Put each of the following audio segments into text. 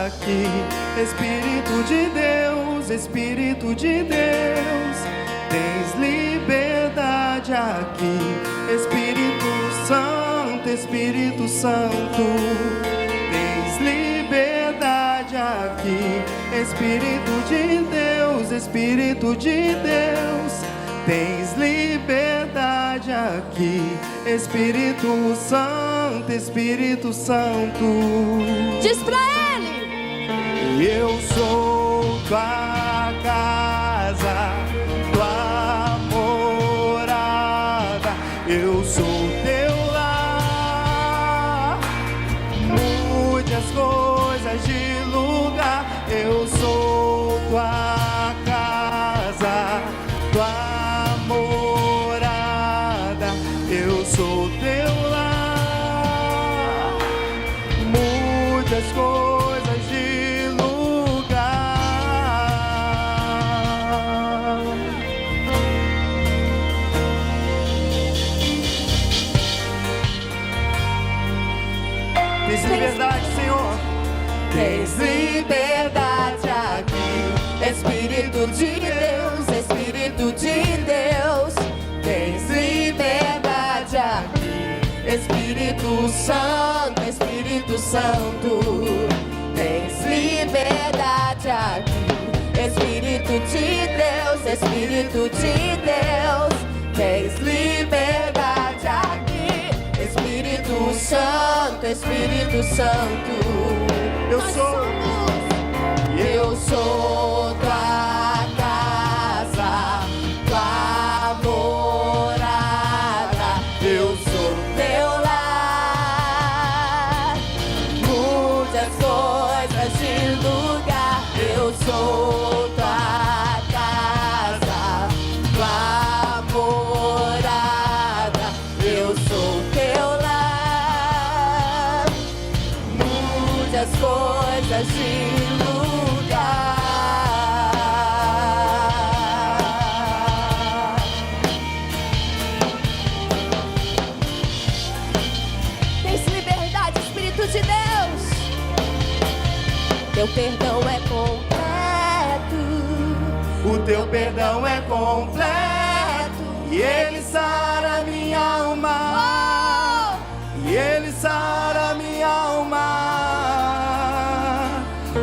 aqui. Espírito de Deus, Espírito de Deus, tens liberdade aqui. Espírito Santo, Espírito Santo, tens liberdade aqui. Espírito de Deus, Espírito de Deus, tens liberdade aqui. Espírito Santo, Espírito Santo. Diz pra ele: eu sou tua casa, tua morada. Eu sou teu lar. Mude as coisas de lugar. Eu sou tua casa, tua morada. Eu sou teu lar. Mude as coisas de lugar. Tens liberdade, Senhor. tens liberdade aqui. Espírito de Deus, Espírito de Deus, tens liberdade aqui. Espírito Santo, Espírito Santo, tens liberdade aqui. Espírito de Deus, Espírito de Deus, tens liberdade aqui. Espírito Santo, Espírito Santo, Eu sou tua casa, tua morada. Eu sou teu lar. Mude as coisas de lugar. Eu sou tua casa, tua morada. Eu sou teu lar. Mude as coisas de lugar. Tens liberdade, Espírito de Deus. Teu perdão é completo. o teu perdão é completo, e ele sara minha alma, e ele sara minha alma.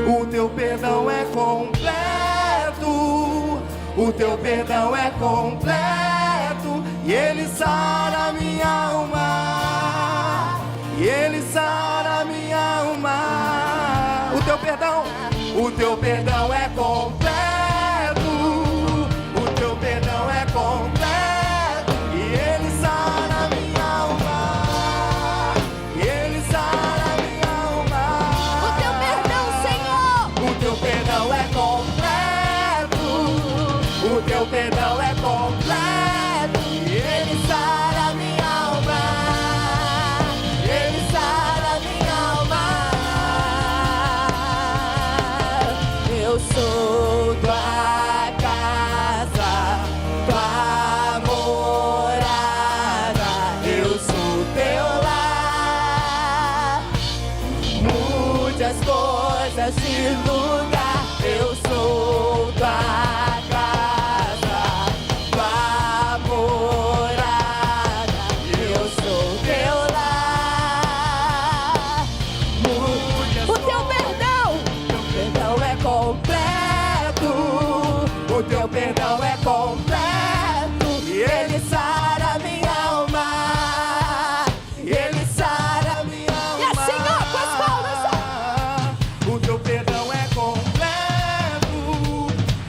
O teu perdão é completo, o teu perdão é completo, e ele sara minha alma, e ele sara minha alma. O teu perdão é completo, o teu perdão é completo, e ele sara minha alma, e ele sara minha alma. O teu perdão, Senhor. O teu perdão é completo, o teu perdão é completo, e ele sara minha alma, ele sara minha alma. Eu sou tua casa, tua morada. Eu sou teu lar. Mude as coisas de lugar. Eu sou tua casa, tua morada. Eu sou teu lar. Mude as O teu perdão. perdão é completo, o teu perdão é completo, e ele sara minha alma, e ele sara minha alma. E assim, ó, com as palmas, O teu perdão é completo,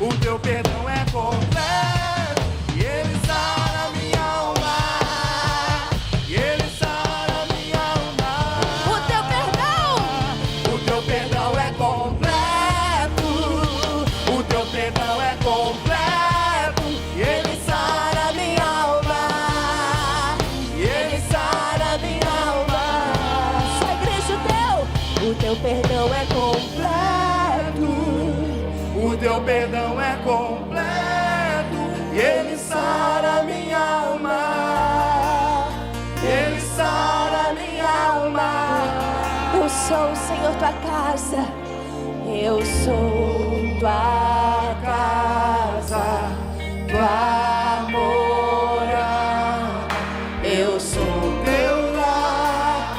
o teu perdão é completo, e ele sara minha alma, e ele sara minha alma. O teu perdão. O teu perdão é completo, o teu perdão é completo, e ele sara minha alma, e ele sara minha alma. Sua igreja, o teu perdão é completo. O teu perdão é completo, e ele sara minha alma, ele sara minha alma. Eu sou, Senhor, tua casa, Eu sou tua casa, tua morada. Eu sou Teu lar,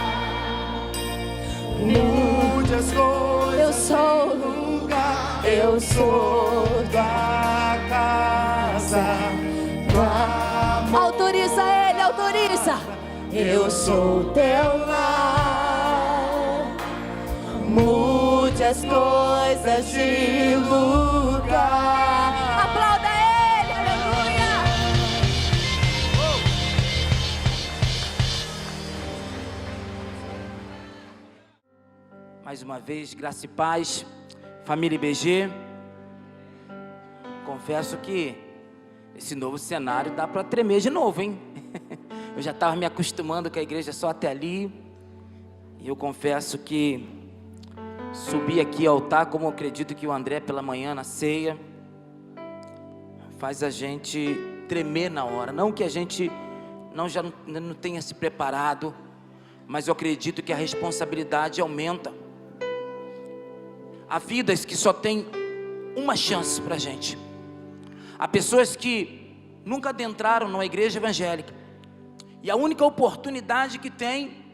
mude as coisas. Eu sou, no lugar. eu sou. Tua casa, tua morada. Autoriza ele, autoriza. Eu sou teu lar. Mude as coisas de lugar. Aplauda ele, aleluia. Mais uma vez, graça e paz, família IBG. Confesso que esse novo cenário dá para tremer de novo, hein? Eu já estava me acostumando com a igreja só até ali. E eu confesso que subir aqui ao altar, como eu acredito que o André pela manhã na ceia, faz a gente tremer na hora. Não que a gente não tenha se preparado, mas eu acredito que a responsabilidade aumenta. Há vidas que só tem uma chance para a gente. Há pessoas que nunca adentraram numa igreja evangélica, e a única oportunidade que tem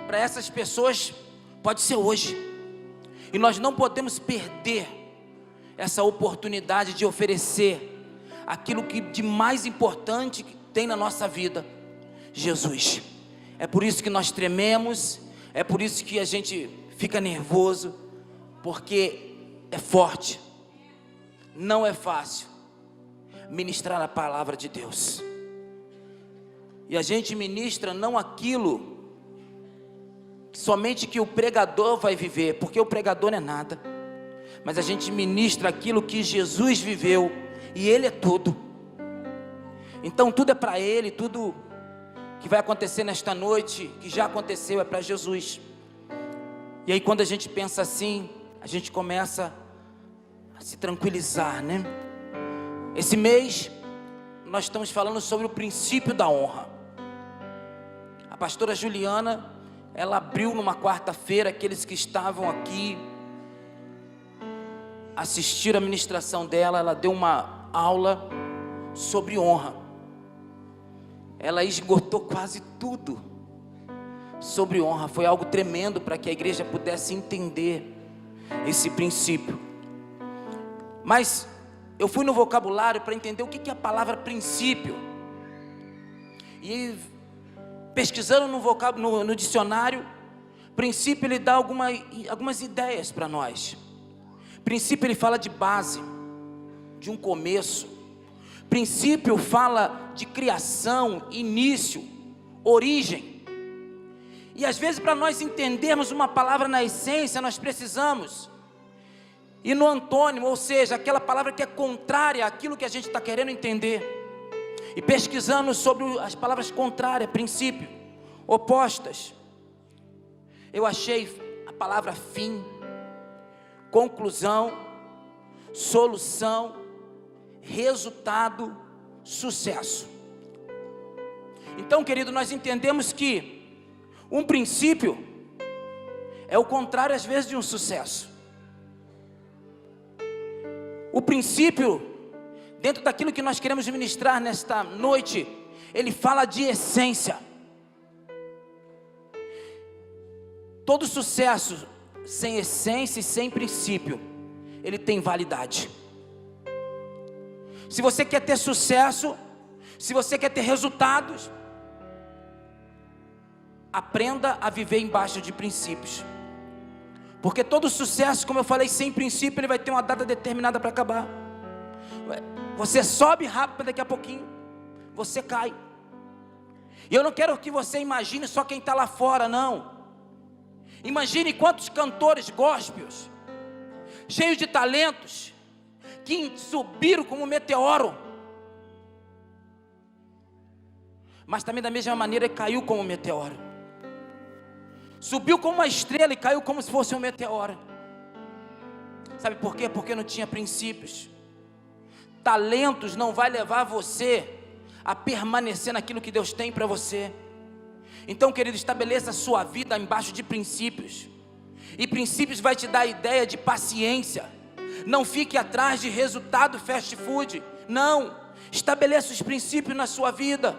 para essas pessoas pode ser hoje. E nós não podemos perder essa oportunidade de oferecer aquilo que de mais importante que tem na nossa vida: Jesus. É por isso que nós trememos, é por isso que a gente fica nervoso, porque é forte, não é fácil ministrar a palavra de Deus. E a gente ministra não aquilo somente que o pregador vai viver, porque o pregador não é nada, mas a gente ministra aquilo que Jesus viveu, e Ele é tudo. Então tudo é para Ele, tudo que vai acontecer nesta noite, que já aconteceu, é para Jesus. E aí quando a gente pensa assim, a gente começa a se tranquilizar, né? Esse mês nós estamos falando sobre o princípio da honra. A pastora Juliana, ela abriu numa quarta-feira, aqueles que estavam aqui assistiram a ministração dela, ela deu uma aula sobre honra. Ela esgotou quase tudo sobre honra. Foi algo tremendo para que a igreja pudesse entender esse princípio. Mas eu fui no vocabulário para entender o que é a palavra princípio. E pesquisando no dicionário, princípio ele dá algumas ideias para nós. Princípio ele fala de base, de um começo. Princípio fala de criação, início, origem. E às vezes para nós entendermos uma palavra na essência, nós precisamos ir no antônimo, ou seja, aquela palavra que é contrária àquilo que a gente está querendo entender. E pesquisando sobre as palavras contrárias, princípio, opostas, eu achei a palavra fim, conclusão, solução, resultado, sucesso. Então, querido, nós entendemos que um princípio é o contrário às vezes de um sucesso. O princípio, dentro daquilo que nós queremos ministrar nesta noite, ele fala de essência. Todo sucesso sem essência e sem princípio, ele tem validade. Se você quer ter sucesso, se você quer ter resultados, aprenda a viver embaixo de princípios. Porque todo sucesso, como eu falei, sem princípio, ele vai ter uma data determinada para acabar. Você sobe rápido, mas daqui a pouquinho você cai. E eu não quero que você imagine só quem está lá fora, não. Imagine quantos cantores gospels, cheios de talentos, que subiram como um meteoro, mas também da mesma maneira caiu como um meteoro. Subiu como uma estrela e caiu como se fosse um meteoro. Sabe por quê? Porque não tinha princípios. Talentos não vai levar você a permanecer naquilo que Deus tem para você. Então, querido, estabeleça a sua vida embaixo de princípios. E princípios vai te dar a ideia de paciência. Não fique atrás de resultado fast food. Não, estabeleça os princípios na sua vida.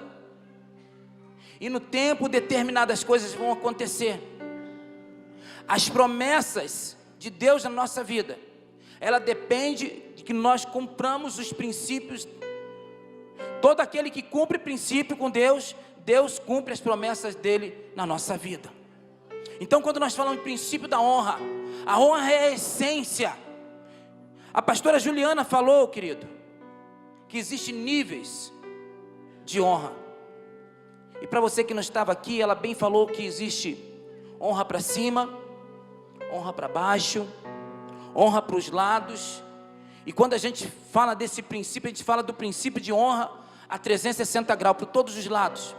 E no tempo determinadas coisas vão acontecer. As promessas de Deus na nossa vida, ela depende de que nós cumpramos os princípios. Todo aquele que cumpre princípio com Deus, Deus cumpre as promessas dele na nossa vida. Então, quando nós falamos de princípio da honra, a honra é a essência. A pastora Juliana falou, querido, que existem níveis de honra. E para você que não estava aqui, ela bem falou que existe honra para cima, honra para baixo, honra para os lados. E quando a gente fala desse princípio, a gente fala do princípio de honra a 360 graus, por todos os lados,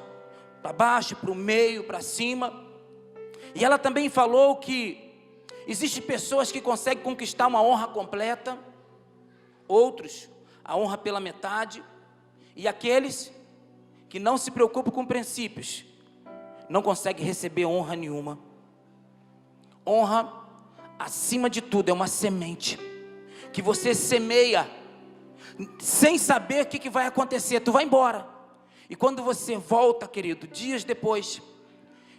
para baixo, para o meio, para cima. E ela também falou que existem pessoas que conseguem conquistar uma honra completa, outros a honra pela metade, e aqueles que não se preocupam com princípios não conseguem receber honra nenhuma. Honra, acima de tudo, é uma semente que você semeia sem saber o que vai acontecer. Tu vai embora, e quando você volta, querido, dias depois,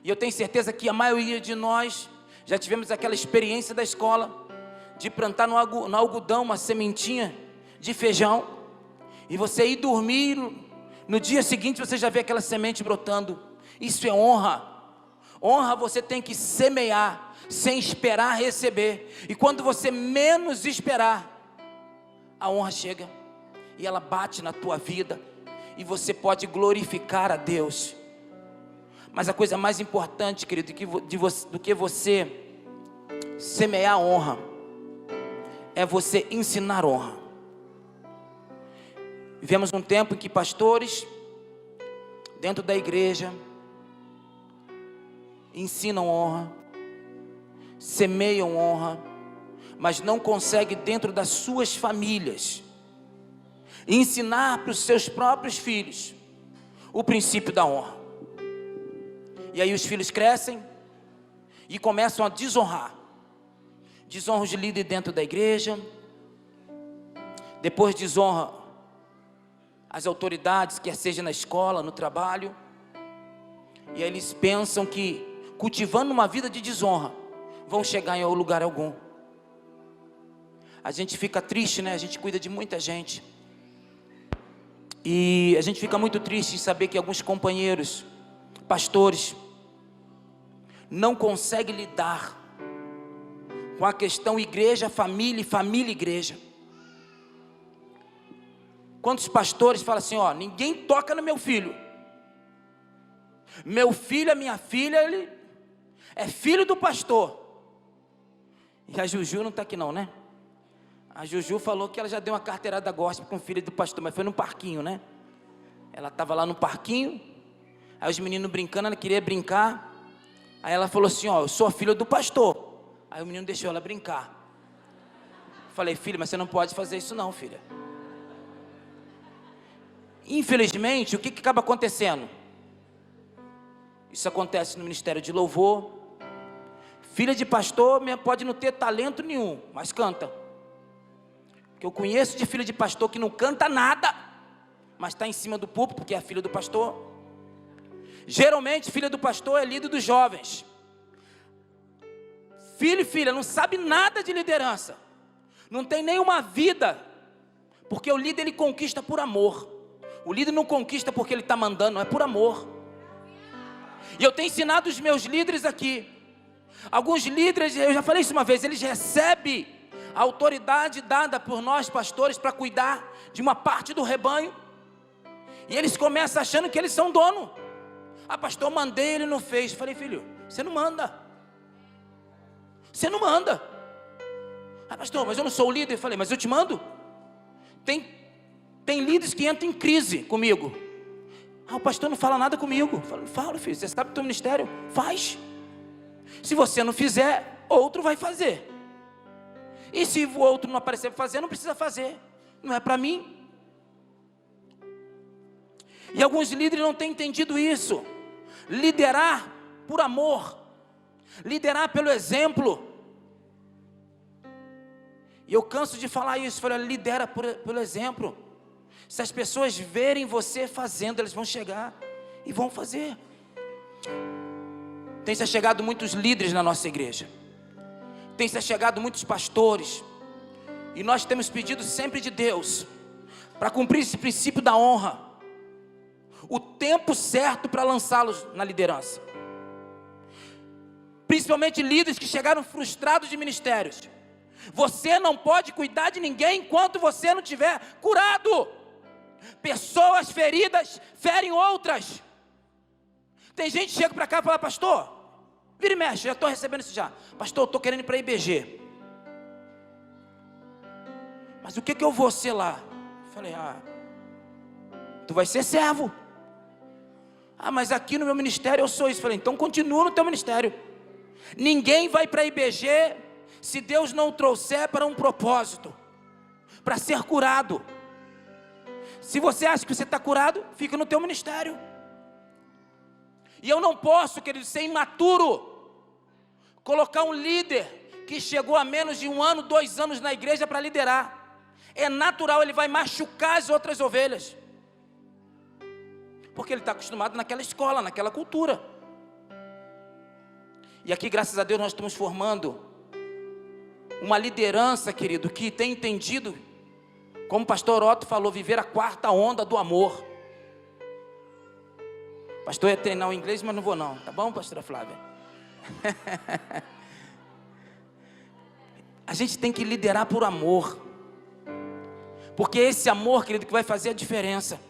e eu tenho certeza que a maioria de nós já tivemos aquela experiência da escola, de plantar no algodão uma sementinha de feijão, e você ir dormir, no dia seguinte você já vê aquela semente brotando. Isso é honra. Honra você tem que semear, sem esperar receber, e quando você menos esperar, a honra chega, e ela bate na tua vida, e você pode glorificar a Deus. Mas a coisa mais importante, querido, do que você semear honra, é você ensinar honra. Vivemos um tempo em que pastores, dentro da igreja, ensinam honra, semeiam honra, mas não conseguem dentro das suas famílias ensinar para os seus próprios filhos o princípio da honra. E aí os filhos crescem e começam a desonrar. Desonra os líderes dentro da igreja, depois desonra as autoridades, quer seja na escola, no trabalho. E aí eles pensam que cultivando uma vida de desonra vão chegar em lugar algum. A gente fica triste, né? A gente cuida de muita gente, e a gente fica muito triste em saber que alguns companheiros, pastores, não conseguem lidar com a questão igreja, família e família igreja. Quantos pastores falam assim, ó, ninguém toca no meu filho. Meu filho, a minha filha, ele é filho do pastor. E a Juju não está aqui não, né? A Juju falou que ela já deu uma carteirada gospel com o filho do pastor, mas foi no parquinho, né? Ela estava lá no parquinho, aí os meninos brincando, ela queria brincar. Aí ela falou assim, ó, eu sou a filha do pastor. Aí o menino deixou ela brincar. Falei, filha, mas você não pode fazer isso não, filha. Infelizmente, o que acaba acontecendo? Isso acontece no ministério de louvor. Filha de pastor pode não ter talento nenhum, mas canta. Porque eu conheço de filha de pastor que não canta nada, mas está em cima do púlpito, porque é a filha do pastor. Geralmente, filha do pastor é líder dos jovens. Filho e filha não sabe nada de liderança, não tem nenhuma vida, porque o líder ele conquista por amor. O líder não conquista porque ele está mandando, não, é por amor. E eu tenho ensinado os meus líderes aqui. Alguns líderes, eu já falei isso uma vez, eles recebem a autoridade dada por nós pastores para cuidar de uma parte do rebanho, e eles começam achando que eles são dono. Ah, pastor, mandei, ele não fez. Falei, filho, você não manda. Você não manda. Ah, pastor, mas eu não sou o líder. Falei, mas eu te mando. Tem líderes que entram em crise comigo. Ah, o pastor não fala nada comigo. Falei, fala, filho, você sabe do teu ministério? Faz. Se você não fizer, outro vai fazer. E se o outro não aparecer para fazer, não precisa fazer. Não é para mim. E alguns líderes não têm entendido isso. Liderar por amor, liderar pelo exemplo, E eu canso de falar isso. Falei, lidera pelo exemplo. Se as pessoas verem você fazendo, eles vão chegar e vão fazer. Tem se chegado muitos líderes na nossa igreja. Tem se chegado muitos pastores. E nós temos pedido sempre de Deus para cumprir esse princípio da honra. O tempo certo para lançá-los na liderança. Principalmente líderes que chegaram frustrados de ministérios. Você não pode cuidar de ninguém enquanto você não tiver curado. Pessoas feridas ferem outras. Tem gente que chega para cá e fala, pastor, vira e mexe, já estou recebendo isso já. Pastor, eu estou querendo ir para a IBG. Mas o que eu vou ser lá? Eu falei, tu vai ser servo. Mas aqui no meu ministério eu sou isso. Eu falei, então continua no teu ministério. Ninguém vai para a IBG se Deus não o trouxer para um propósito, para ser curado. Se você acha que você está curado, fica no teu ministério. E eu não posso, querido, ser imaturo, colocar um líder que chegou a menos de 1 ano, 2 anos na igreja para liderar. É natural, ele vai machucar as outras ovelhas, porque ele está acostumado naquela escola, naquela cultura. E aqui, graças a Deus, nós estamos formando uma liderança, querido, que tem entendido, como o pastor Otto falou, viver a 4ª onda do amor. Pastor, ia treinar o inglês, mas não vou não, tá bom, pastora Flávia? A gente tem que liderar por amor, porque é esse amor, querido, que vai fazer a diferença.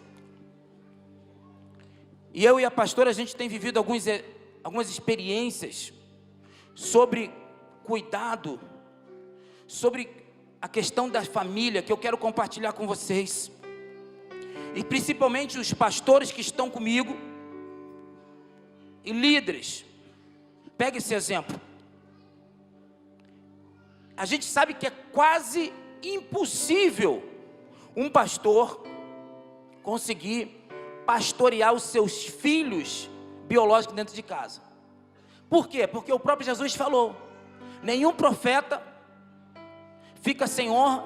E eu e a pastora, a gente tem vivido algumas experiências sobre cuidado, sobre a questão da família, que eu quero compartilhar com vocês. E principalmente os pastores que estão comigo, e líderes. Pegue esse exemplo. A gente sabe que é quase impossível um pastor conseguir pastorear os seus filhos biológicos dentro de casa. Por quê? Porque o próprio Jesus falou, nenhum profeta fica sem honra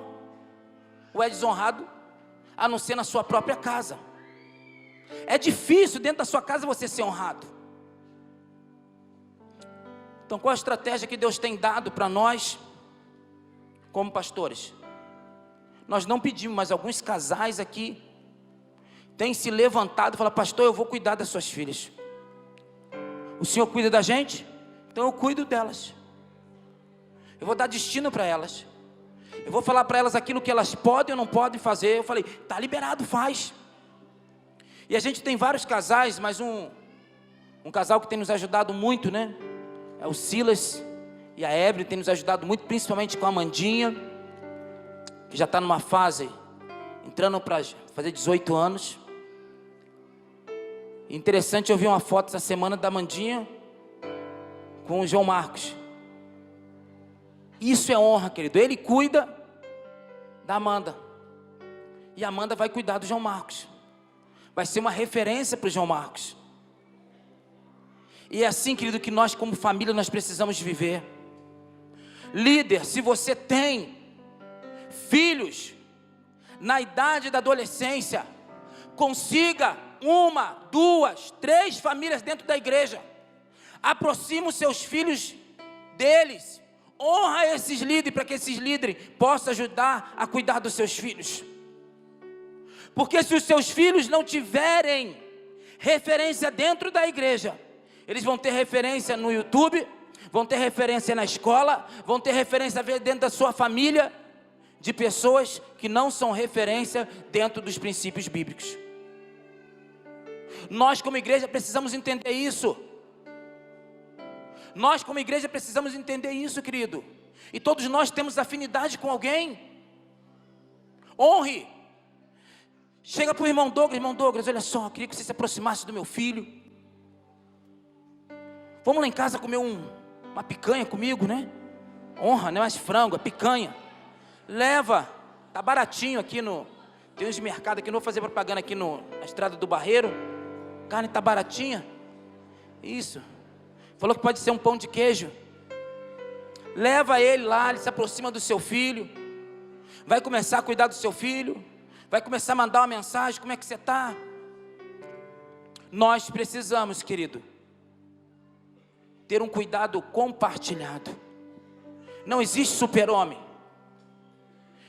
ou é desonrado, a não ser na sua própria casa. É difícil dentro da sua casa você ser honrado. Então qual a estratégia que Deus tem dado para nós, como pastores? Nós não pedimos, mas alguns casais aqui têm se levantado e falado, pastor, eu vou cuidar das suas filhas. O Senhor cuida da gente? Então eu cuido delas. Eu vou dar destino para elas. Eu vou falar para elas aquilo que elas podem ou não podem fazer. Eu falei, tá liberado, faz. E a gente tem vários casais, mas um casal que tem nos ajudado muito, né? É o Silas e a Ebre, tem nos ajudado muito, principalmente com a Amandinha, que já está numa fase, entrando para fazer 18 anos. Interessante, eu vi uma foto essa semana da Amandinha com o João Marcos. Isso é honra, querido. Ele cuida da Amanda, e a Amanda vai cuidar do João Marcos. Vai ser uma referência para o João Marcos. E é assim, querido, que nós como família nós precisamos viver. Líder, se você tem filhos na idade da adolescência, consiga 1, 2, 3 famílias dentro da igreja. Aproxima os seus filhos deles. Honra esses líderes, para que esses líderes possam ajudar a cuidar dos seus filhos. Porque se os seus filhos não tiverem referência dentro da igreja, eles vão ter referência no YouTube, vão ter referência na escola, vão ter referência dentro da sua família, de pessoas que não são referência dentro dos princípios bíblicos. Nós como igreja precisamos entender isso. Nós como igreja precisamos entender isso, querido. E todos nós temos afinidade com alguém. Honre. Chega para o irmão Douglas, olha só, eu queria que você se aproximasse do meu filho. Vamos lá em casa comer uma picanha comigo, né? Honra, não é mais frango, é picanha. Leva, tá baratinho aqui tem uns mercados aqui, não vou fazer propaganda aqui na estrada do Barreiro. Carne tá baratinha. Isso. Falou que pode ser um pão de queijo. Leva ele lá, ele se aproxima do seu filho. vai começar a cuidar do seu filho, vai começar a mandar uma mensagem, como é que você está? Nós precisamos, querido, ter um cuidado compartilhado. Não existe super-homem,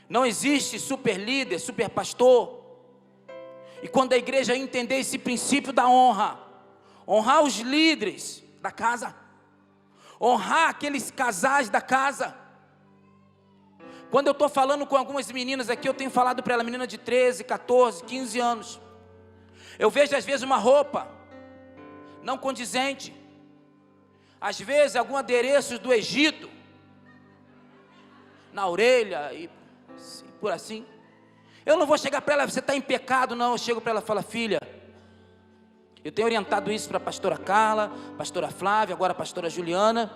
não existe super-líder, super-pastor. E quando a igreja entender esse princípio da honra, honrar os líderes da casa, honrar aqueles casais da casa. Quando eu estou falando com algumas meninas aqui, eu tenho falado para ela, menina de 13, 14, 15 anos. Eu vejo às vezes uma roupa não condizente, às vezes algum adereço do Egito, na orelha e por assim. Eu não vou chegar para ela, você está em pecado, não. Eu chego para ela e falo, filha, eu tenho orientado isso para a pastora Carla, pastora Flávia, agora a pastora Juliana.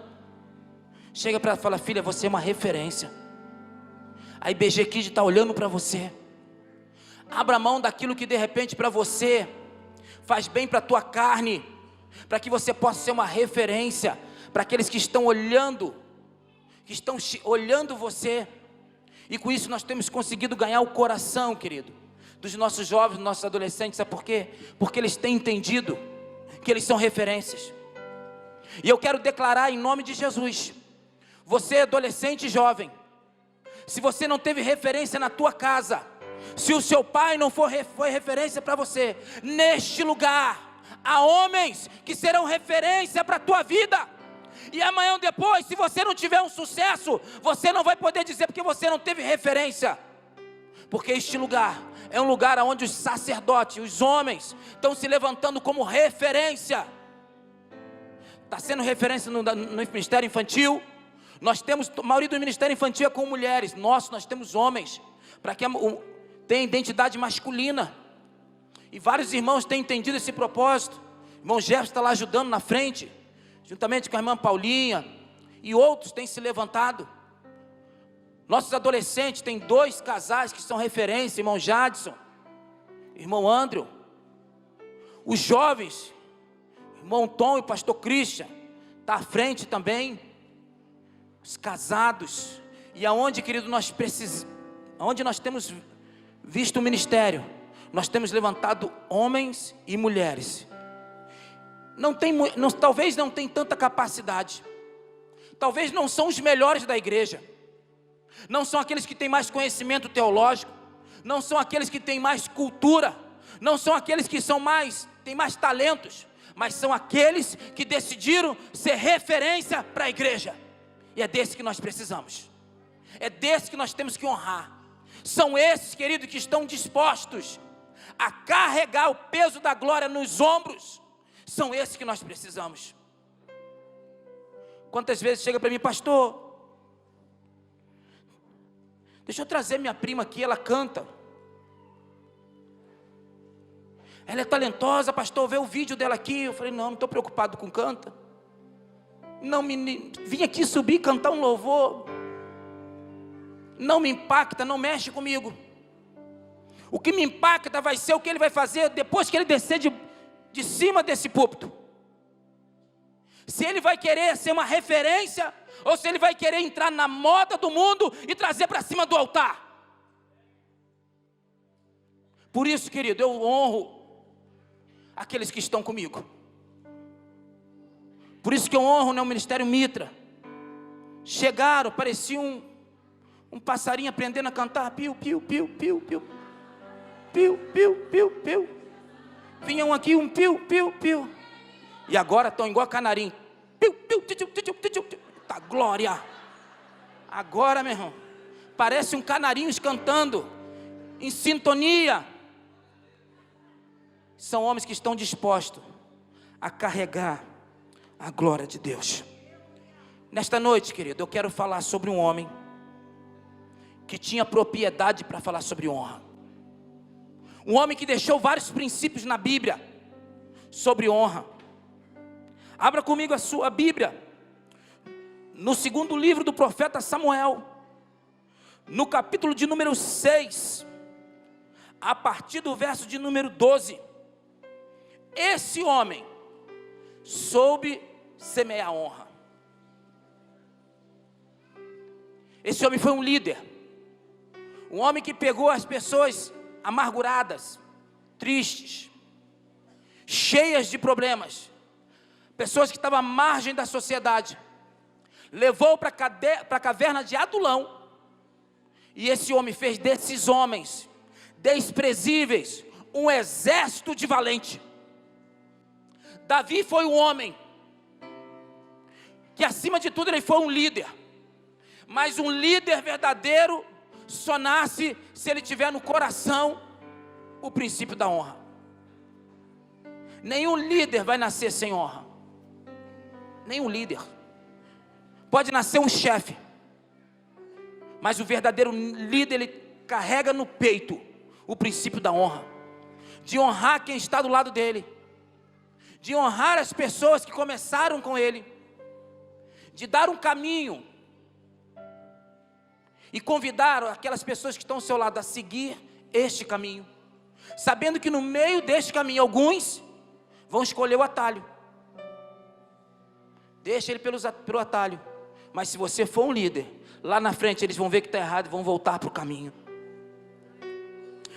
Chega para ela e fala, filha, você é uma referência. A IBG Kids está olhando para você. Abra mão daquilo que de repente para você faz bem para a tua carne, para que você possa ser uma referência para aqueles que estão olhando você. E com isso nós temos conseguido ganhar o coração, querido, dos nossos jovens, dos nossos adolescentes. Sabe por quê? Porque eles têm entendido que eles são referências. E eu quero declarar em nome de Jesus, você adolescente jovem, se você não teve referência na tua casa, se o seu pai não foi referência para você, neste lugar há homens que serão referência para a tua vida. E amanhã ou depois, se você não tiver um sucesso, você não vai poder dizer porque você não teve referência. Porque este lugar é um lugar onde os sacerdotes, os homens, estão se levantando como referência. Está sendo referência no ministério infantil. Nós temos, a maioria do ministério infantil é com mulheres. Nós temos homens, para que tenha identidade masculina. E vários irmãos têm entendido esse propósito. O irmão Jefferson está lá ajudando na frente, juntamente com a irmã Paulinha, e outros têm se levantado. Nossos adolescentes, tem 2 casais que são referência, irmão Jadson, irmão Andrew. Os jovens, irmão Tom e pastor Christian, está à frente também. Os casados, e aonde, querido, aonde nós temos visto o ministério, nós temos levantado homens e mulheres. Talvez não tenha tanta capacidade, talvez não são os melhores da igreja, não são aqueles que têm mais conhecimento teológico, não são aqueles que têm mais cultura, não são aqueles que têm mais talentos, mas são aqueles que decidiram ser referência para a igreja. E é desse que nós precisamos, é desse que nós temos que honrar. São esses, queridos, que estão dispostos a carregar o peso da glória nos ombros. São esses que nós precisamos. Quantas vezes chega para mim, pastor, deixa eu trazer minha prima aqui, ela canta. Ela é talentosa, pastor, vê o vídeo dela aqui. Eu falei, não estou preocupado com canta. Não vim aqui subir e cantar um louvor. Não me impacta, não mexe comigo. O que me impacta vai ser o que ele vai fazer depois que ele descer de cima desse púlpito. Se ele vai querer ser uma referência, ou se ele vai querer entrar na moda do mundo e trazer para cima do altar. Por isso, querido, eu honro aqueles que estão comigo. Por isso que eu honro o Ministério Mitra. Chegaram, parecia um passarinho aprendendo a cantar. Piu, piu, piu, piu, piu. Piu, piu, piu, piu. Vinham aqui um piu, piu, piu. E agora estão igual canarinho. Piu, piu, tiu, tiu, tiu, tiu, tiu. Tá glória. Agora, meu irmão, parece um canarinhos cantando em sintonia. São homens que estão dispostos a carregar a glória de Deus. Nesta noite, querido, eu quero falar sobre um homem que tinha propriedade para falar sobre honra. Um homem que deixou vários princípios na Bíblia sobre honra. Abra comigo a sua Bíblia no 2º livro do profeta Samuel, no capítulo de número 6, a partir do verso de número 12. Esse homem soube semear honra. Esse homem foi um líder, Um homem que pegou as pessoas amarguradas, tristes, cheias de problemas, pessoas que estavam à margem da sociedade, levou para a caverna de Adulão, e esse homem fez desses homens desprezíveis um exército de valente. Davi foi um homem que, acima de tudo, ele foi um líder, mas um líder verdadeiro só nasce se ele tiver no coração o princípio da honra. Nenhum líder vai nascer sem honra. Nenhum líder. Pode nascer um chefe, mas o verdadeiro líder, ele carrega no peito o princípio da honra, de honrar quem está do lado dele, de honrar as pessoas que começaram com ele, de dar um caminho e convidar aquelas pessoas que estão ao seu lado a seguir este caminho, sabendo que no meio deste caminho alguns vão escolher o atalho. Deixa ele pelo atalho, mas se você for um líder, lá na frente eles vão ver que está errado e vão voltar para o caminho.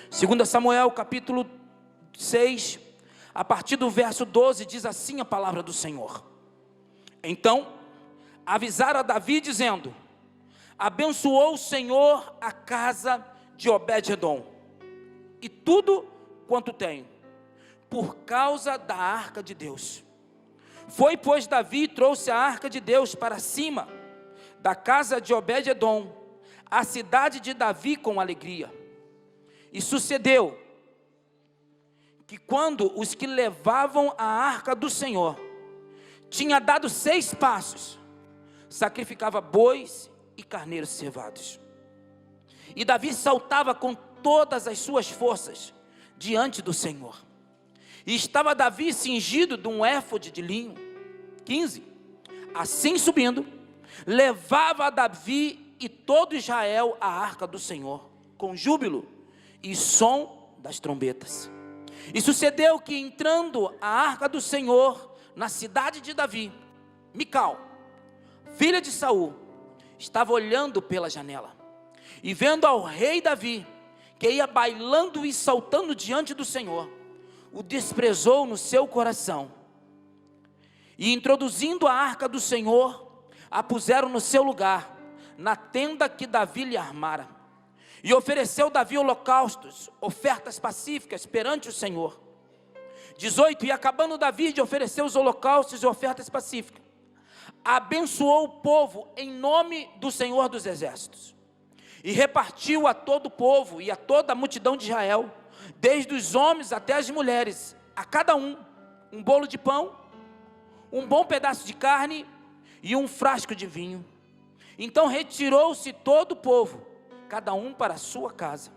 2 Samuel capítulo 6, a partir do verso 12, diz assim a palavra do Senhor. Então avisaram a Davi dizendo: abençoou o Senhor a casa de Obed-edom e tudo quanto tem, por causa da arca de Deus. Foi, pois, Davi e trouxe a arca de Deus para cima da casa de Obed-edom, a cidade de Davi, com alegria. E sucedeu que quando os que levavam a arca do Senhor tinha dado 6 passos, sacrificava bois e carneiros cevados. E Davi saltava com todas as suas forças diante do Senhor. E estava Davi cingido de um éfode de linho. 15. Assim subindo, levava a Davi e todo Israel a arca do Senhor, com júbilo e som das trombetas. E sucedeu que, entrando a arca do Senhor na cidade de Davi, Mical, filha de Saul, estava olhando pela janela, e vendo ao rei Davi, que ia bailando e saltando diante do Senhor, o desprezou no seu coração. E introduzindo a arca do Senhor, a puseram no seu lugar, na tenda que Davi lhe armara. E ofereceu Davi holocaustos, ofertas pacíficas perante o Senhor. 18. E acabando Davi de oferecer os holocaustos e ofertas pacíficas, abençoou o povo em nome do Senhor dos Exércitos. E repartiu a todo o povo e a toda a multidão de Israel, desde os homens até as mulheres, a cada um bolo de pão, um bom pedaço de carne e um frasco de vinho. Então retirou-se todo o povo, cada um para a sua casa.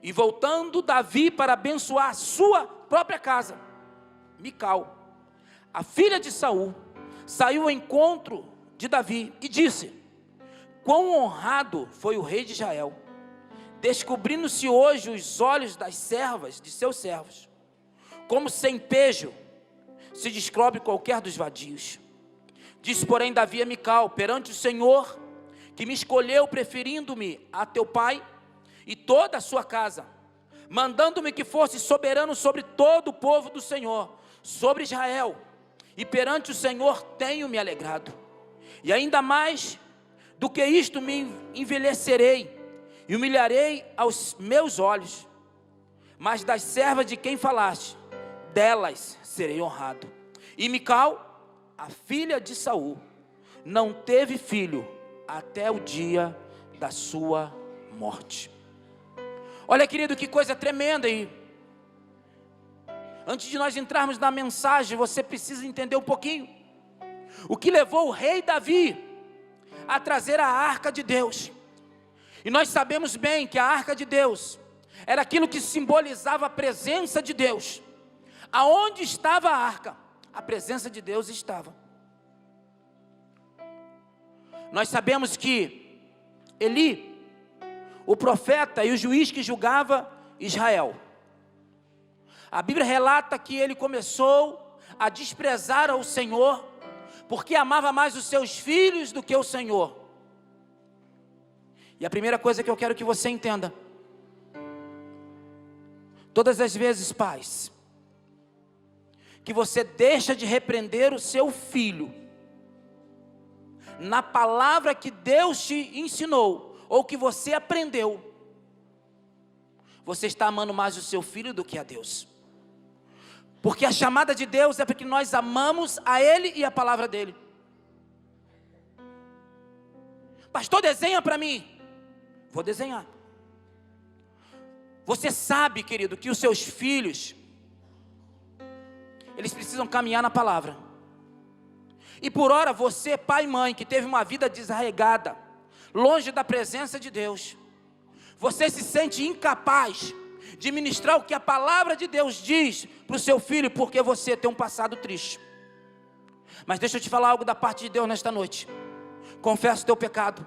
E voltando Davi para abençoar a sua própria casa, Mical, a filha de Saul, saiu ao encontro de Davi e disse: quão honrado foi o rei de Israel, descobrindo-se hoje os olhos das servas de seus servos, como sem pejo se descobre qualquer dos vadios. Disse, porém, Davi a Mical: perante o Senhor, que me escolheu, preferindo-me a teu pai e toda a sua casa, mandando-me que fosse soberano sobre todo o povo do Senhor, sobre Israel, e perante o Senhor tenho me alegrado. E ainda mais do que isto me envelhecerei e humilharei aos meus olhos. Mas das servas de quem falaste, delas serei honrado. E Mical, a filha de Saul, não teve filho até o dia da sua morte. Olha, querido, que coisa tremenda aí. Antes de nós entrarmos na mensagem, você precisa entender um pouquinho o que levou o rei Davi a trazer a arca de Deus. E nós sabemos bem que a arca de Deus era aquilo que simbolizava a presença de Deus. Aonde estava a arca? A presença de Deus estava. Nós sabemos que Eli, o profeta e o juiz que julgava Israel, a Bíblia relata que ele começou a desprezar ao Senhor, porque amava mais os seus filhos do que o Senhor. E a primeira coisa que eu quero que você entenda: todas as vezes, pais, que você deixa de repreender o seu filho na palavra que Deus te ensinou, ou que você aprendeu, você está amando mais o seu filho do que a Deus. Porque a chamada de Deus é para que nós amamos a Ele e a palavra dEle. Pastor, desenha para mim. Vou desenhar. Você sabe, querido, que os seus filhos, eles precisam caminhar na palavra. E por ora, você, pai e mãe, que teve uma vida desarregada, longe da presença de Deus, você se sente incapaz de ministrar o que a palavra de Deus diz para o seu filho, porque você tem um passado triste. Mas deixa eu te falar algo da parte de Deus nesta noite. Confessa o teu pecado,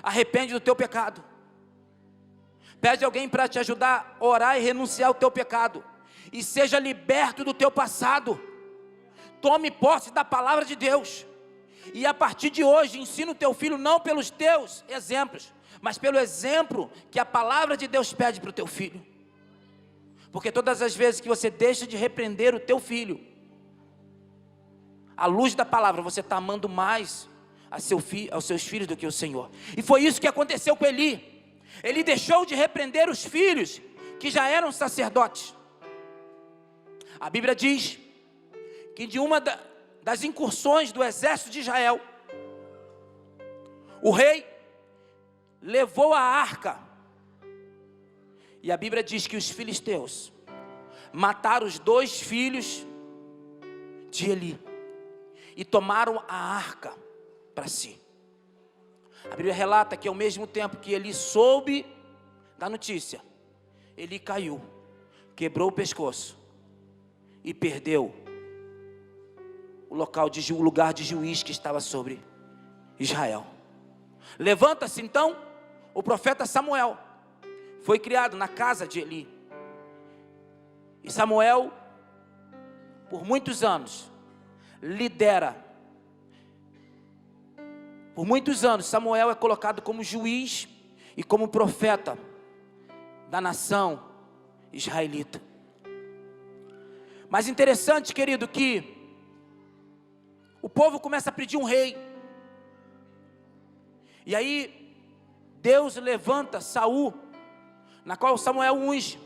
arrepende do teu pecado, pede alguém para te ajudar a orar e renunciar ao teu pecado, e seja liberto do teu passado. Tome posse da palavra de Deus, e a partir de hoje ensina o teu filho não pelos teus exemplos, mas pelo exemplo que a palavra de Deus pede para o teu filho. Porque todas as vezes que você deixa de repreender o teu filho, à luz da palavra, você está amando mais aos seus filhos do que o Senhor. E foi isso que aconteceu com Eli. Ele deixou de repreender os filhos que já eram sacerdotes. A Bíblia diz que de uma das incursões do exército de Israel, o rei levou a arca, e a Bíblia diz que os filisteus mataram os 2 filhos de Eli e tomaram a arca para si. A Bíblia relata que ao mesmo tempo que Eli soube da notícia, Eli caiu, quebrou o pescoço e perdeu o lugar de juiz que estava sobre Israel. Levanta-se então o profeta Samuel. Foi criado na casa de Eli. E Samuel, por muitos anos, lidera. Por muitos anos, Samuel é colocado como juiz e como profeta da nação israelita. Mas interessante, querido, que o povo começa a pedir um rei. E aí, Deus levanta Saul, na qual Samuel unge.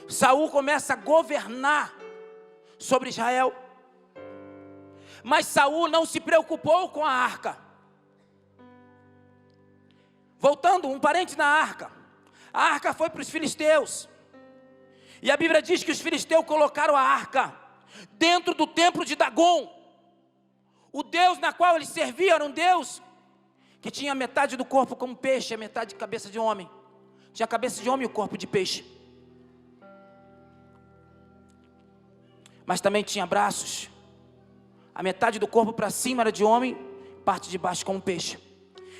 Saul começa a governar sobre Israel. Mas Saul não se preocupou com a arca. Voltando, um parente na arca. A arca foi para os filisteus. E a Bíblia diz que os filisteus colocaram a arca dentro do templo de Dagom. O Deus na qual eles serviam era um Deus que tinha metade do corpo como peixe, a metade de cabeça de homem. Tinha a cabeça de homem e o corpo de peixe. Mas também tinha braços. A metade do corpo para cima era de homem, parte de baixo como peixe.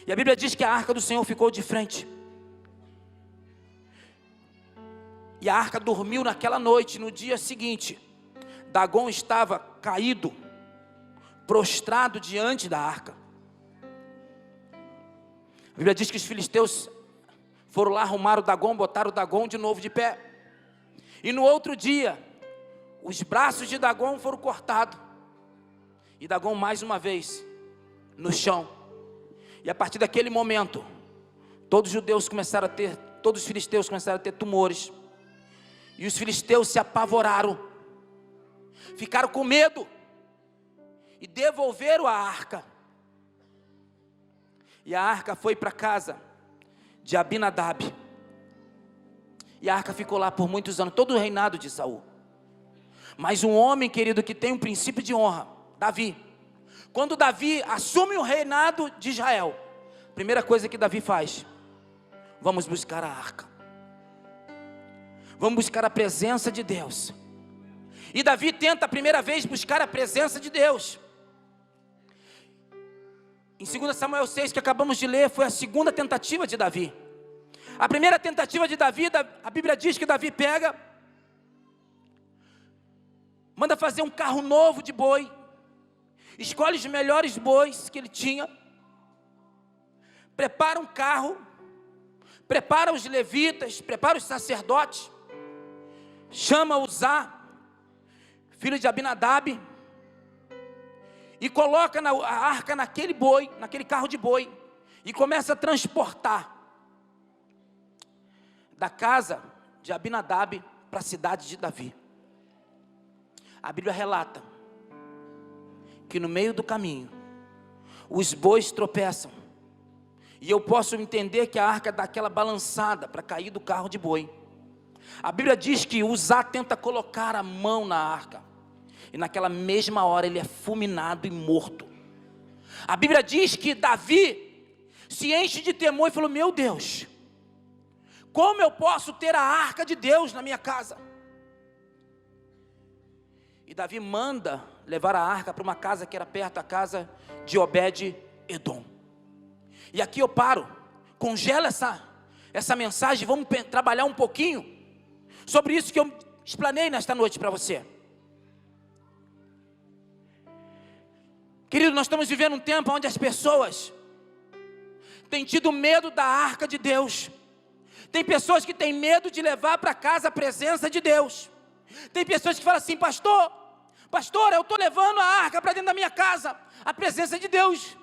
E a Bíblia diz que a arca do Senhor ficou de frente. E a arca dormiu naquela noite. No dia seguinte, Dagom estava caído, prostrado diante da arca. A Bíblia diz que os filisteus foram lá, arrumaram o Dagom, botaram o Dagom de novo de pé. E no outro dia, os braços de Dagom foram cortados. E Dagom mais uma vez no chão. E a partir daquele momento, todos os filisteus começaram a ter tumores. E os filisteus se apavoraram, ficaram com medo e devolveram a arca. E a arca foi para a casa de Abinadab. E a arca ficou lá por muitos anos, todo o reinado de Saul. Mas um homem, querido, que tem um princípio de honra, Davi. Quando Davi assume o reinado de Israel, a primeira coisa que Davi faz: vamos buscar a arca. Vamos buscar a presença de Deus. E Davi tenta a primeira vez buscar a presença de Deus. Em 2 Samuel 6, que acabamos de ler, foi a segunda tentativa de Davi. A primeira tentativa de Davi, a Bíblia diz que Davi manda fazer um carro novo de boi, escolhe os melhores bois que ele tinha, prepara um carro, prepara os levitas, prepara os sacerdotes, chama Uzá, filho de Abinadab, e coloca a arca naquele carro de boi, e começa a transportar da casa de Abinadab para a cidade de Davi. A Bíblia relata que no meio do caminho os bois tropeçam, e eu posso entender que a arca dá aquela balançada para cair do carro de boi. A Bíblia diz que Uzá tenta colocar a mão na arca, e naquela mesma hora ele é fulminado e morto. A Bíblia diz que Davi se enche de temor e falou: meu Deus, como eu posso ter a arca de Deus na minha casa? E Davi manda levar a arca para uma casa que era perto da casa de Obed-Edom. E aqui eu paro, congela essa mensagem, vamos trabalhar um pouquinho sobre isso que eu explanei nesta noite para você. Querido, nós estamos vivendo um tempo onde as pessoas têm tido medo da arca de Deus. Tem pessoas que têm medo de levar para casa a presença de Deus. Tem pessoas que falam assim: pastor, eu estou levando a arca para dentro da minha casa, a presença de Deus.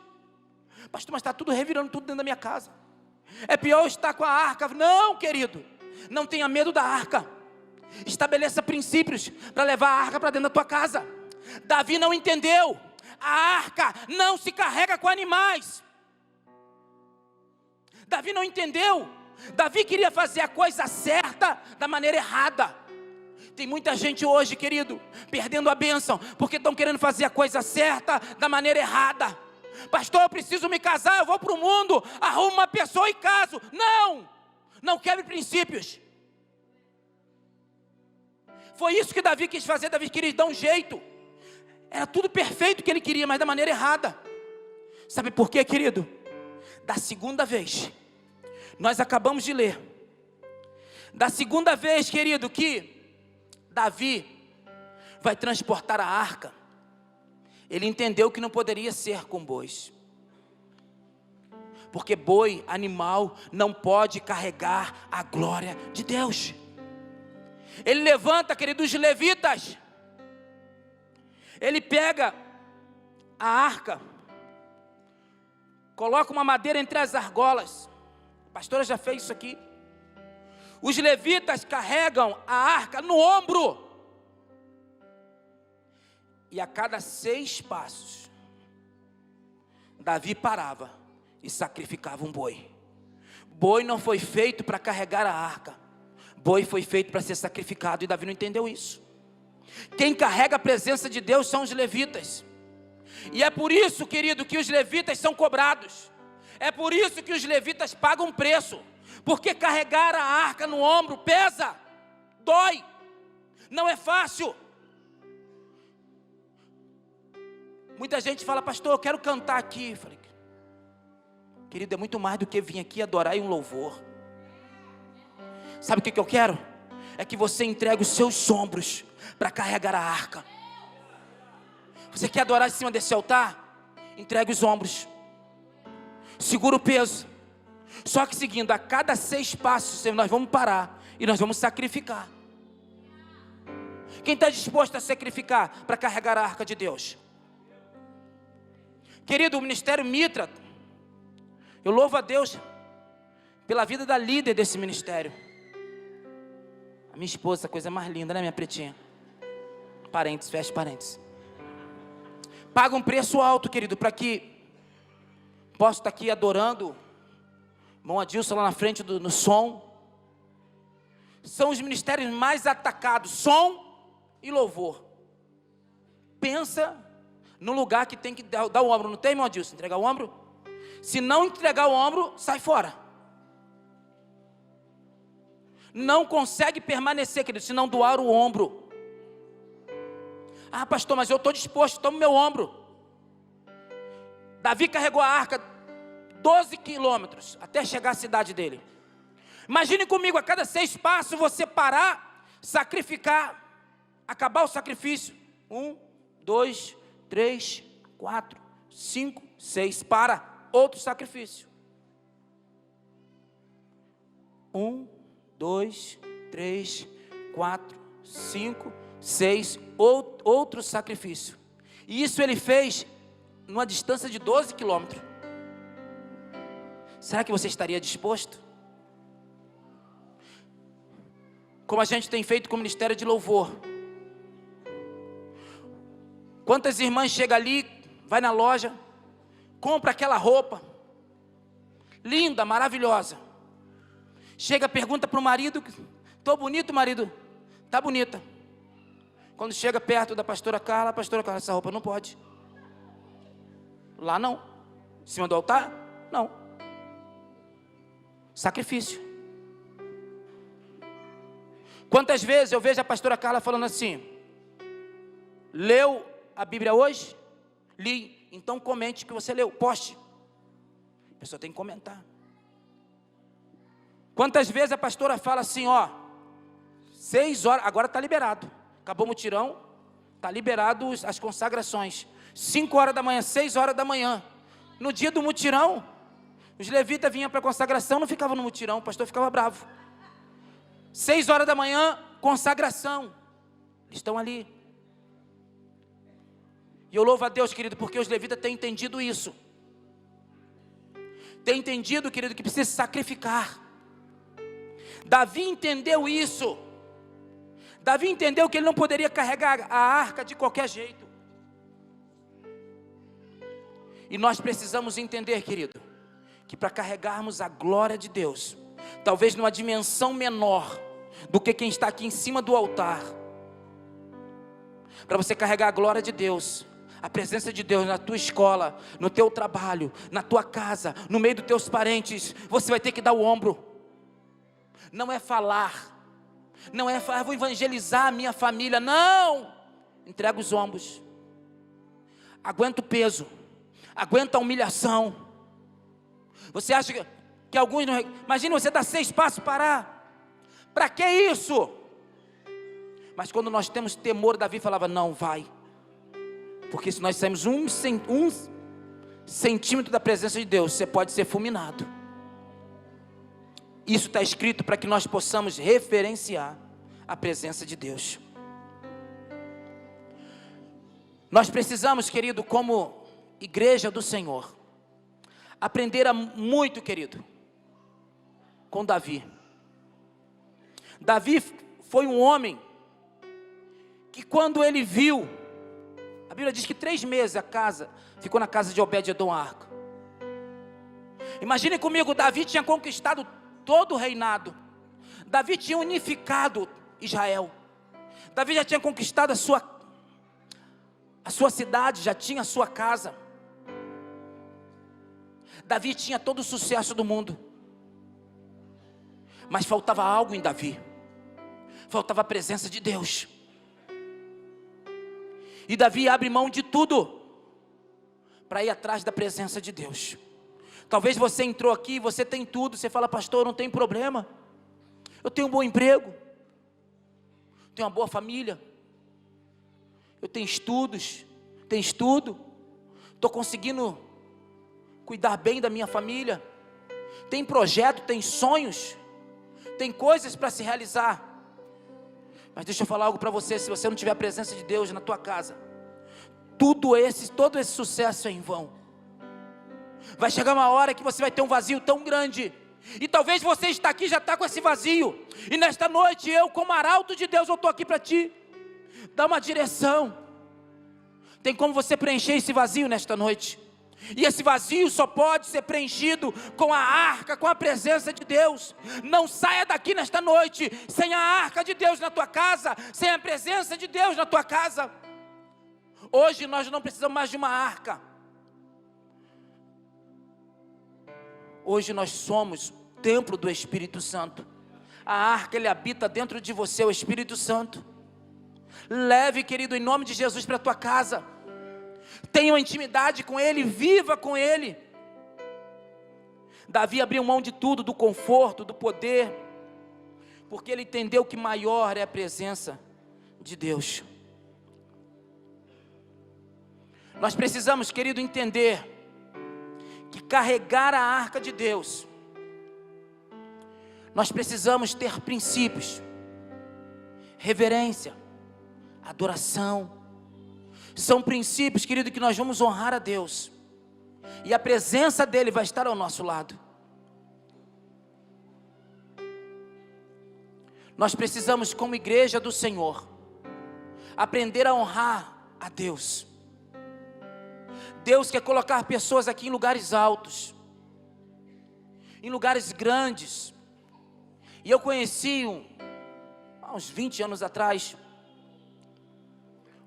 Pastor, mas está tudo revirando tudo dentro da minha casa. É pior estar com a arca. Não, querido, não tenha medo da arca. Estabeleça princípios para levar a arca para dentro da tua casa. Davi não entendeu. A arca não se carrega com animais. Davi não entendeu. Davi queria fazer a coisa certa da maneira errada. Tem muita gente hoje, querido, perdendo a bênção, porque estão querendo fazer a coisa certa da maneira errada. Pastor, eu preciso me casar, eu vou para o mundo, arrumo uma pessoa e caso. Não quebre princípios. Foi isso que Davi quis fazer. Davi queria dar um jeito. Era tudo perfeito que ele queria, mas da maneira errada. Sabe por quê, querido? Da segunda vez, nós acabamos de ler, da segunda vez, querido, que Davi vai transportar a arca, ele entendeu que não poderia ser com bois, porque boi, animal, não pode carregar a glória de Deus. Ele levanta, querido, os levitas. Ele pega a arca, coloca uma madeira entre as argolas. A pastora já fez isso aqui. Os levitas carregam a arca no ombro. E a cada 6 passos, Davi parava e sacrificava um boi. Boi não foi feito para carregar a arca. Boi foi feito para ser sacrificado, e Davi não entendeu isso. Quem carrega a presença de Deus são os levitas. E é por isso, querido, que os levitas são cobrados. É por isso que os levitas pagam preço. Porque carregar a arca no ombro pesa, dói, não é fácil. Muita gente fala: pastor, eu quero cantar aqui. Eu falei: querido, é muito mais do que vir aqui adorar em um louvor. Sabe o que eu quero? É que você entregue os seus ombros para carregar a arca. Você quer adorar em cima desse altar? Entregue os ombros, segura o peso. Só que seguindo, a cada 6 passos nós vamos parar e nós vamos sacrificar. Quem está disposto a sacrificar para carregar a arca de Deus? Querido, o ministério Mitra, eu louvo a Deus pela vida da líder desse ministério, a minha esposa, a coisa mais linda, né, minha pretinha? Parênteses, fecha parênteses. Paga um preço alto, querido, para que possa estar aqui adorando. Irmão Adilson lá na frente no som. São os ministérios mais atacados, som e louvor. Pensa no lugar que tem que dar o ombro. Não tem, irmão Adilson? Entregar o ombro? Se não entregar o ombro, sai fora. Não consegue permanecer, querido, se não doar o ombro. Ah, pastor, mas eu estou disposto, toma o meu ombro. Davi carregou a arca 12 quilômetros até chegar à cidade dele. Imagine comigo, a cada 6 passos você parar, sacrificar, acabar o sacrifício. 1, 2, 3, 4, 5, 6, para, outro sacrifício. 1, 2, 3, 4, 5, 6, outro sacrifício. E isso ele fez numa distância de 12 quilômetros. Será que você estaria disposto? Como a gente tem feito com o ministério de louvor. Quantas irmãs chegam ali, vai na loja, compra aquela roupa, linda, maravilhosa. Chega, pergunta para o marido, estou bonito, marido? Está bonita. Quando chega perto da pastora Carla, essa roupa não pode. Lá não. Em cima do altar? Não. Sacrifício. Quantas vezes eu vejo a pastora Carla falando assim: leu a Bíblia hoje? Li. Então comente que você leu, poste. A pessoa tem que comentar. Quantas vezes a pastora fala assim, 6 horas, agora está liberado. Acabou o mutirão, está liberado as consagrações. 5 horas da manhã, 6 horas da manhã. No dia do mutirão, os levitas vinham para a consagração, não ficavam no mutirão, o pastor ficava bravo. 6 horas da manhã, consagração. Eles estão ali. E eu louvo a Deus, querido, porque os levitas têm entendido isso. Têm entendido, querido, que precisa sacrificar. Davi entendeu isso. Davi entendeu que ele não poderia carregar a arca de qualquer jeito. E nós precisamos entender, querido, que para carregarmos a glória de Deus, talvez numa dimensão menor do que quem está aqui em cima do altar, para você carregar a glória de Deus, a presença de Deus na tua escola, no teu trabalho, na tua casa, no meio dos teus parentes, você vai ter que dar o ombro. Não é falar, não é falar, vou evangelizar a minha família, não, entrega os ombros, aguenta o peso, aguenta a humilhação. Você acha que alguns não... Imagina você dar 6 passos e parar, para que isso? Mas quando nós temos temor, Davi falava, não, vai, porque se nós saímos um centímetro da presença de Deus, você pode ser fulminado. Isso está escrito para que nós possamos referenciar a presença de Deus. Nós precisamos, querido, como igreja do Senhor, aprender muito, querido, com Davi. Davi foi um homem que quando ele viu, a Bíblia diz que 3 meses ficou na casa de Obed-edom a arca. Imagine comigo, Davi tinha conquistado todo o reinado. Davi tinha unificado Israel. Davi já tinha conquistado a sua cidade, já tinha a sua casa. Davi tinha todo o sucesso do mundo. Mas faltava algo em Davi. Faltava a presença de Deus. E Davi abre mão de tudo para ir atrás da presença de Deus. Talvez você entrou aqui, você tem tudo, você fala, pastor, não tem problema. Eu tenho um bom emprego, tenho uma boa família, eu tenho estudos, tenho estudo, estou conseguindo cuidar bem da minha família, tem projeto, tem sonhos, tem coisas para se realizar. Mas deixa eu falar algo para você, se você não tiver a presença de Deus na tua casa, todo esse sucesso é em vão. Vai chegar uma hora que você vai ter um vazio tão grande, e talvez você está aqui, já está com esse vazio, e nesta noite eu, como arauto de Deus, eu estou aqui para ti, dar uma direção. Tem como você preencher esse vazio nesta noite, e esse vazio só pode ser preenchido com a arca, com a presença de Deus. Não saia daqui nesta noite sem a arca de Deus na tua casa, sem a presença de Deus na tua casa. Hoje nós não precisamos mais de uma arca. Hoje nós somos templo do Espírito Santo. A arca, ele habita dentro de você, o Espírito Santo. Leve, querido, em nome de Jesus para a tua casa. Tenha uma intimidade com Ele, viva com Ele. Davi abriu mão de tudo, do conforto, do poder, porque ele entendeu que maior é a presença de Deus. Nós precisamos, querido, entender que carregar a arca de Deus Nós precisamos ter princípios, reverência, adoração. São princípios, querido, que nós vamos honrar a Deus, e a presença dEle vai estar ao nosso lado. Nós precisamos, como igreja do Senhor, aprender a honrar a Deus. Deus quer colocar pessoas aqui em lugares altos, em lugares grandes. E eu conheci, há uns 20 anos atrás,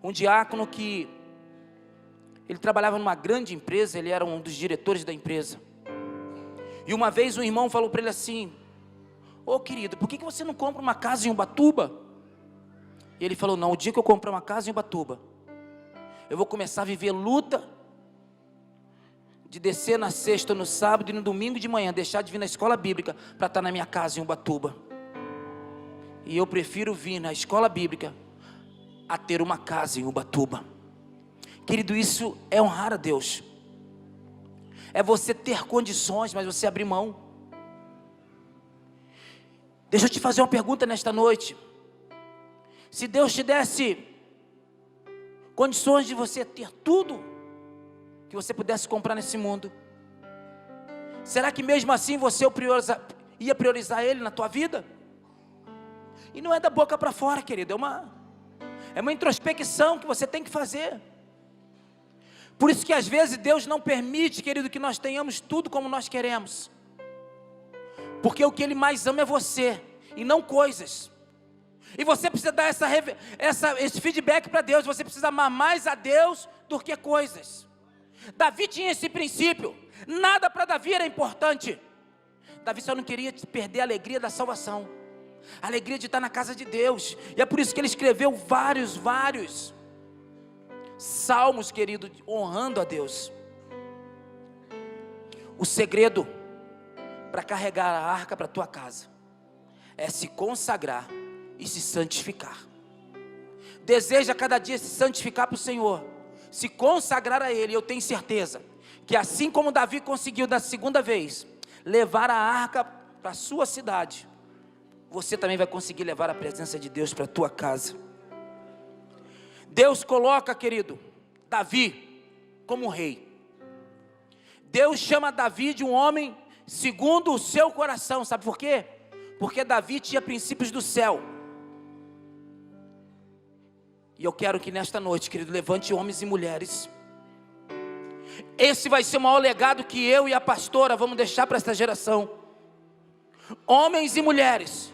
um diácono que ele trabalhava numa grande empresa, ele era um dos diretores da empresa. E uma vez um irmão falou para ele assim: ô querido, por que você não compra uma casa em Ubatuba? E ele falou: não, o dia que eu comprar uma casa em Ubatuba, eu vou começar a viver luta de descer na sexta, no sábado e no domingo de manhã, deixar de vir na escola bíblica para estar na minha casa em Ubatuba. E eu prefiro vir na escola bíblica a ter uma casa em Ubatuba. Querido, isso é honrar a Deus. É você ter condições, mas você abrir mão. Deixa eu te fazer uma pergunta nesta noite. Se Deus te desse condições de você ter tudo que você pudesse comprar nesse mundo, será que mesmo assim você ia priorizar Ele na tua vida? E não é da boca para fora, querido, é uma introspecção que você tem que fazer. Por isso que às vezes Deus não permite, querido, que nós tenhamos tudo como nós queremos, porque o que Ele mais ama é você, e não coisas. E você precisa dar esse feedback para Deus. Você precisa amar mais a Deus do que coisas. Davi tinha esse princípio. Nada para Davi era importante. Davi só não queria perder a alegria da salvação, a alegria de estar na casa de Deus. E é por isso que ele escreveu vários salmos, querido, honrando a Deus. O segredo para carregar a arca para a tua casa é se consagrar e se santificar. Deseja cada dia se santificar para o Senhor, se consagrar a Ele. Eu tenho certeza que assim como Davi conseguiu da segunda vez levar a arca para a sua cidade, você também vai conseguir levar a presença de Deus para a tua casa. Deus coloca, querido, Davi como rei. Deus chama Davi de um homem segundo o seu coração. Sabe por quê? Porque Davi tinha princípios do céu. E eu quero que nesta noite, querido, levante homens e mulheres. Esse vai ser o maior legado que eu e a pastora vamos deixar para esta geração. Homens e mulheres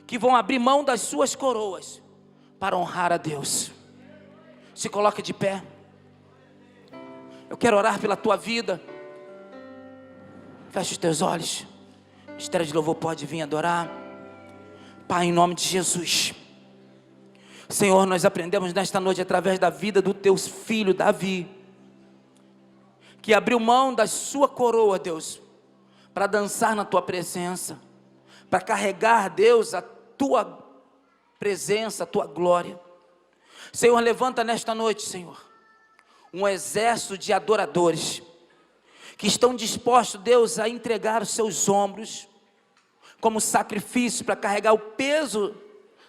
que vão abrir mão das suas coroas para honrar a Deus. Se coloque de pé. Eu quero orar pela tua vida. Feche os teus olhos. O ministério de louvor pode vir adorar. Pai, em nome de Jesus, Senhor, nós aprendemos nesta noite através da vida do teu filho Davi, que abriu mão da sua coroa, Deus, para dançar na tua presença, para carregar, Deus, a tua presença, a tua glória. Senhor, levanta nesta noite, Senhor, um exército de adoradores que estão dispostos, Deus, a entregar os seus ombros como sacrifício para carregar o peso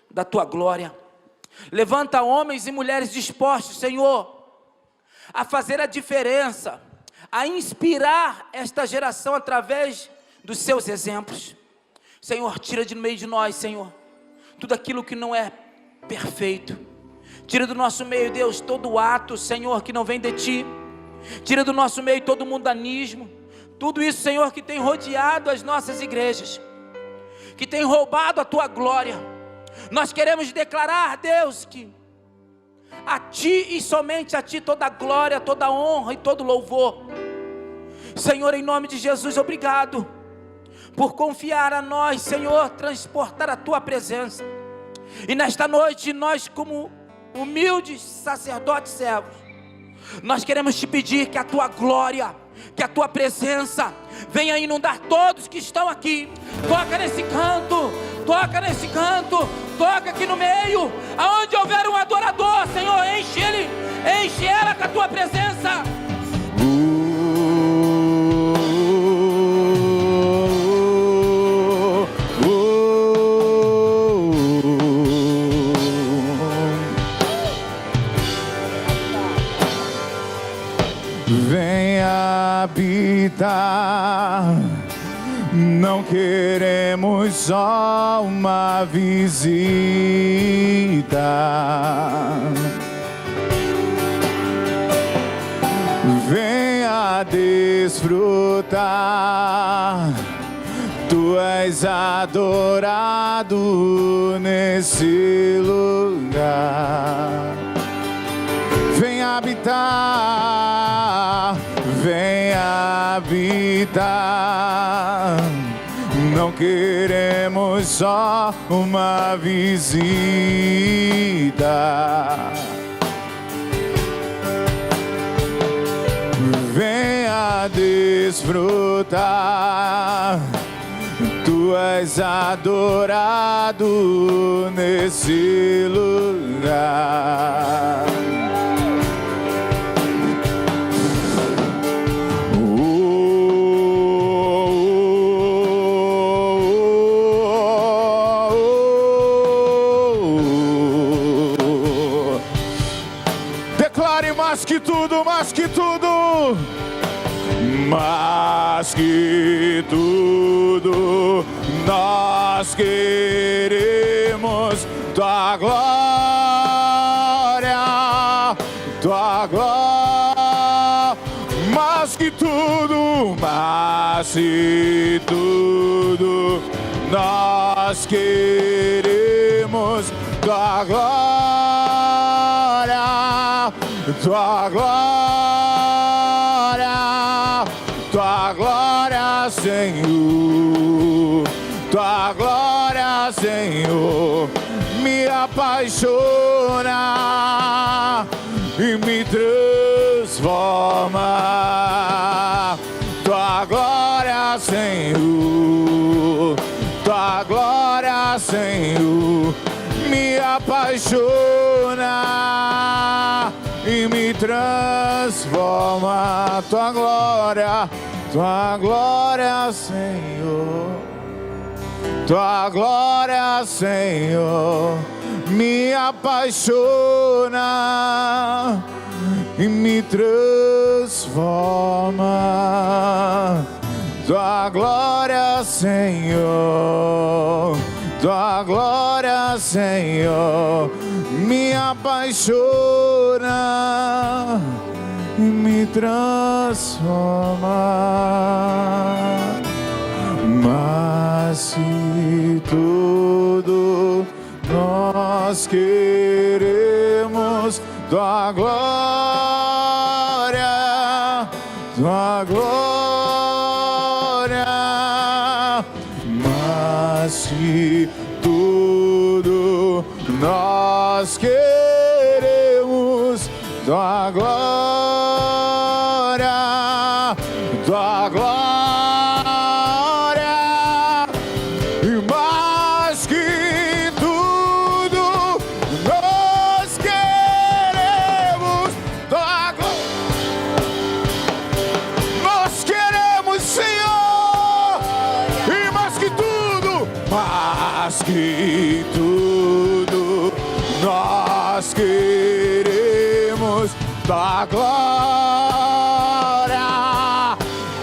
da tua glória. Levanta homens e mulheres dispostos, Senhor, a fazer a diferença, a inspirar esta geração através dos seus exemplos. Senhor, tira de no meio de nós, Senhor, tudo aquilo que não é perfeito. Tira do nosso meio, Deus, todo ato, Senhor, que não vem de Ti. Tira do nosso meio todo mundanismo, tudo isso, Senhor, que tem rodeado as nossas igrejas, que tem roubado a Tua glória. Nós queremos declarar, Deus, que a Ti e somente a Ti toda a glória, toda a honra e todo louvor. Senhor, em nome de Jesus, obrigado por confiar a nós, Senhor, transportar a Tua presença. E nesta noite, nós como humildes sacerdotes servos, nós queremos Te pedir que a Tua glória, que a Tua presença venha inundar todos que estão aqui. Toca nesse canto, toca nesse canto, toca aqui no meio, aonde houver um adorador, Senhor, enche ele, enche ela com a Tua presença. habita. Não queremos só uma visita. Venha desfrutar. Tu és adorado nesse lugar. Vem habitar, vem habitar. Não queremos só uma visita. Venha desfrutar. Tu és adorado nesse lugar. Declare mais que tudo, mais que tudo. Mais que tudo, nós queremos tua glória, tua glória. Mais que tudo, nós queremos tua glória, tua glória, tua glória, Senhor, tua glória, Senhor, me apaixona e me transforma. Tua glória, Senhor, tua glória, Senhor, me apaixona e me transforma. Tua glória, Senhor, tua glória, Senhor, me apaixona e me transforma. Tua glória, Senhor, tua glória, Senhor, me apaixona e me transforma. Mas se tudo nós queremos tua glória, tua glória. Mas se tudo nós queremos tua glória, tua glória. E mais que tudo nós queremos tua glória. Nós queremos, Senhor. E mais que tudo, nós queremos tua glória,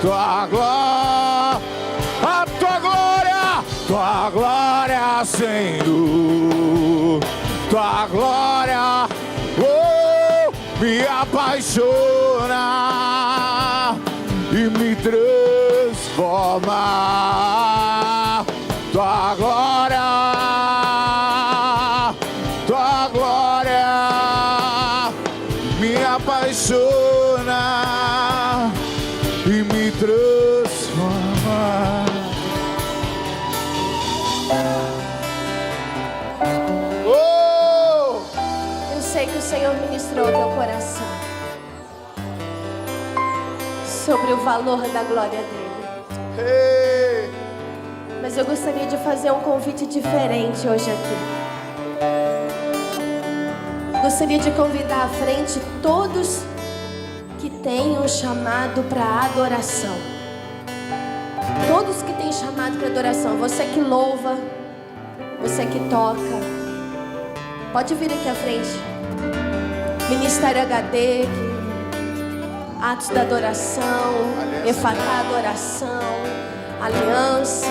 tua glória, a tua glória, Senhor, tua glória, oh, me apaixona e me transforma. Tua glória, tua glória, me apaixona e me transforma. Oh! Eu sei que o Senhor ministrou teu coração sobre o valor da glória dele. Hey! Mas eu gostaria de fazer um convite diferente hoje aqui. Gostaria de convidar à frente todos que têm um chamado para adoração. Todos que têm chamado para adoração. Você que louva, você que toca, pode vir aqui à frente. Ministério HD, Atos da adoração, Efatá adoração, aliança,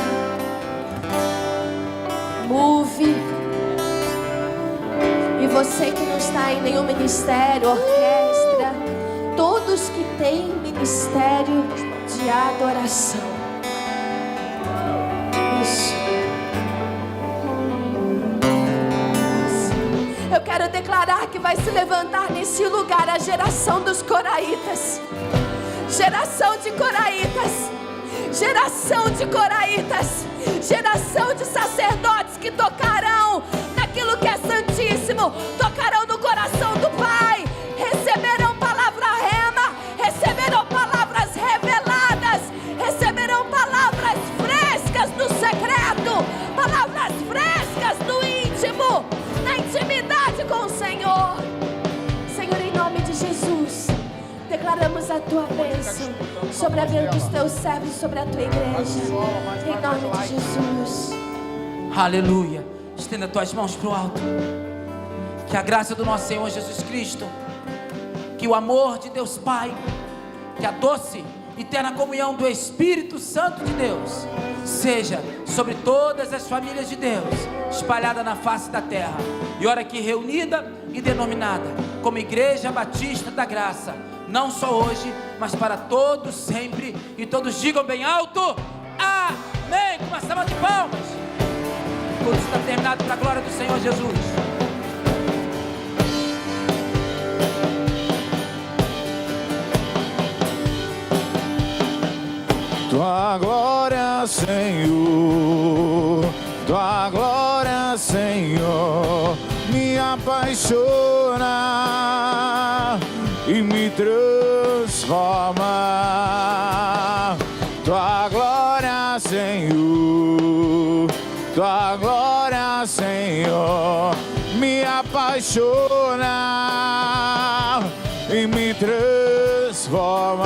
move. E você que não está em nenhum ministério, orquestra, todos que têm ministério de adoração. Isso. Eu quero declarar que vai se levantar nesse lugar a geração dos coraitas. Geração de coraitas. Geração de coraitas. Geração de sacerdotes que tocarão naquilo que é santíssimo. Tocarão no coração do Pai. Receberão palavra rema. Receberão palavras reveladas. Receberão palavras frescas no secreto. Palavras frescas no íntimo. Na intimidade com o Senhor. Senhor, em nome de Jesus, declaramos a tua bênção sobre a vida dos teus servos, sobre a tua igreja. Em nome de Jesus. Aleluia. Estenda tuas mãos para o alto. Que a graça do nosso Senhor Jesus Cristo, que o amor de Deus Pai, que a doce e eterna comunhão do Espírito Santo de Deus seja sobre todas as famílias de Deus espalhadas na face da terra, e ora aqui reunida e denominada como Igreja Batista da Graça, não só hoje, mas para todos sempre, e todos digam bem alto, amém, com uma salva de palmas. Tudo está terminado para a glória do Senhor Jesus. Tua glória, Senhor, tua glória, Senhor, me apaixona e me transforma. Tua glória, Senhor, tua glória, Senhor, me apaixona e me transforma.